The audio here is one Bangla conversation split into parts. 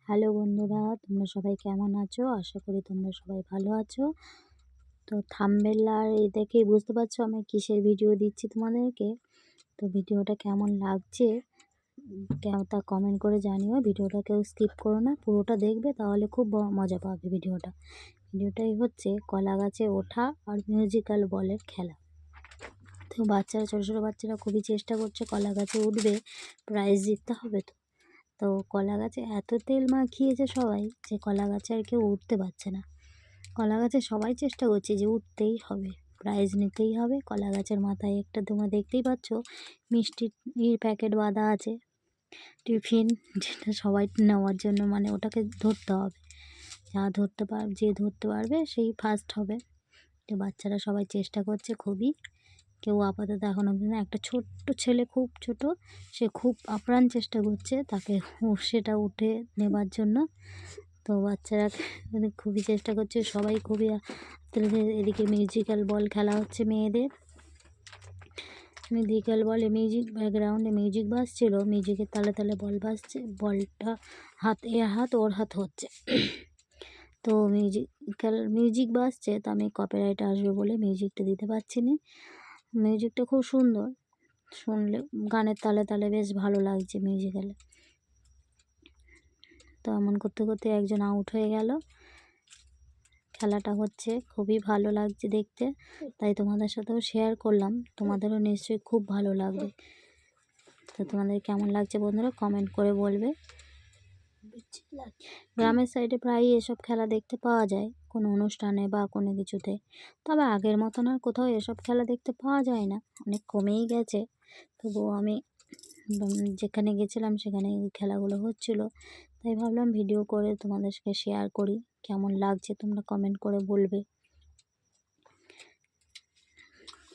হ্যালো বন্ধুরা, তোমরা সবাই কেমন আছো? আশা করি তোমরা সবাই ভালো আছো। তো থাম্বনেল আর এই দেখেই বুঝতে পারছো আমি কিসের ভিডিও দিচ্ছি তোমাদেরকে। তো ভিডিওটা কেমন লাগছে তা কমেন্ট করে জানিও। ভিডিওটা কেউ স্কিপ করো না, পুরোটা দেখবে, তাহলে খুব মজা পাবে ভিডিওটাই হচ্ছে কলা গাছে ওঠা আর মিউজিক্যাল বলের খেলা। তো বাচ্চারা, ছোটো ছোটো বাচ্চারা খুবই চেষ্টা করছে কলা গাছে উঠবে, প্রাইজ জিততে হবে। তো কলা গাছে এত তেল মাখিয়েছে সবাই যে কলা গাছে আর কেউ উঠতে পারছে না। কলা গাছে সবাই চেষ্টা করছে যে উঠতেই হবে, প্রাইজ নিতেই হবে। কলা গাছের মাথায় একটা তোমরা দেখতেই পাচ্ছ মিষ্টির প্যাকেট বাঁধা আছে, টিফিন, যেটা সবাই নেওয়ার জন্য, মানে ওটাকে ধরতে হবে। যে ধরতে পারবে সেই ফার্স্ট হবে। তো বাচ্চারা সবাই চেষ্টা করছে খুবই। কেউ আপাতত এখন অবধি না, একটা ছোট্ট ছেলে, খুব ছোট, সে খুব আপ্রাণ চেষ্টা করছে তাকে সেটা উঠে নেবার জন্য। তো বাচ্চারা খুবই চেষ্টা করছে, সবাই খুবই। এদিকে মিউজিক্যাল বল খেলা হচ্ছে মেয়েদের। মিউজিক্যাল বলে ব্যাকগ্রাউন্ডে মিউজিক বাজছিল, মিউজিকের তালে তালে বল বাজছে, বলটা হাত ওর হাত হচ্ছে। তো মিউজিক বাজছে, তো আমি কপিরাইট আসবে বলে মিউজিকটা দিতে পারছি না। মিউজিকটা খুব সুন্দর, শুনলে গানের তালে তালে বেশ ভালো লাগছে মিউজিক্যালে। তো এমন করতে করতে একজন আউট হয়ে গেল। খেলাটা হচ্ছে, খুবই ভালো লাগছে দেখতে, তাই তোমাদের সাথেও শেয়ার করলাম। তোমাদেরও নিশ্চয়ই খুব ভালো লাগবে। তো তোমাদের কেমন লাগছে বন্ধুরা কমেন্ট করে বলবে। গ্রামের সাইডে প্রায়ই এসব খেলা দেখতে পাওয়া যায় কোনো অনুষ্ঠানে বা কোনো কিছুতে। তবে আগের মতন আর কোথাও এসব খেলা দেখতে পাওয়া যায় না, অনেক কমেই গেছে। তবুও আমি যেখানে গেছিলাম সেখানে এই খেলাগুলো হচ্ছিল, তাই ভাবলাম ভিডিও করে তোমাদের সাথে শেয়ার করি। কেমন লাগছে তোমরা কমেন্ট করে বলবে।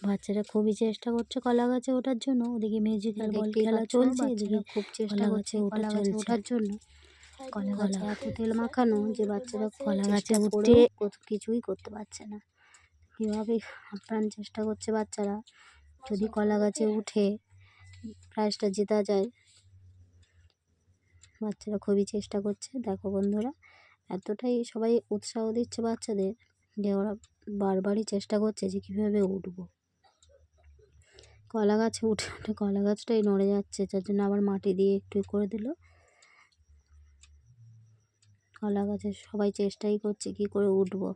বাচ্চারা খুবই চেষ্টা করছে কলা গাছে ওঠার জন্য, ওদিকে মিউজিক্যাল বল খেলা চলছে, এদিকে খুব চেষ্টা করছে কলা গাছে ওঠার জন্য। কলা গাছে এত তেল মাখানো যে বাচ্চারা কলা গাছে উঠে কিছুই করতে পারছে না। কীভাবে আপ্রাণ চেষ্টা করছে বাচ্চারা, যদি কলা গাছে উঠে প্রাইজটা জেতা যায়। বাচ্চারা খুবই চেষ্টা করছে। দেখো বন্ধুরা, এতটাই সবাই উৎসাহ দিচ্ছে বাচ্চাদের যে ওরা বারবারই চেষ্টা করছে যে কীভাবে উঠবো। কলা গাছে উঠে উঠে কলা গাছটাই নড়ে যাচ্ছে, যার জন্য আবার মাটি দিয়ে একটু করে দিল। কলা গাছে সবাই চেষ্টাই করছে কি করে উঠবো।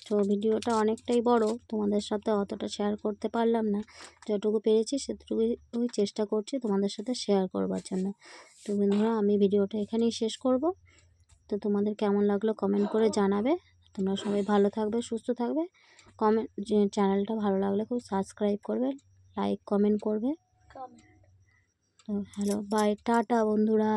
তো ভিডিওটা অনেকটাই বড়, তোমাদের সাথে অতটা শেয়ার করতে পারলাম না। যতটুকু পেরেছি সেটুকুই চেষ্টা করছি তোমাদের সাথে শেয়ার করবার জন্য। তো বন্ধুরা, আমি ভিডিওটা এখানেই শেষ করব। তো তোমাদের কেমন লাগলো কমেন্ট করে জানাবে। তোমরা সবাই ভালো থাকবে, সুস্থ থাকবে। চ্যানেলটা ভালো লাগলে খুব সাবস্ক্রাইব করবে, লাইক কমেন্ট করবে। তো হ্যালো, বাই, টাটা বন্ধুরা।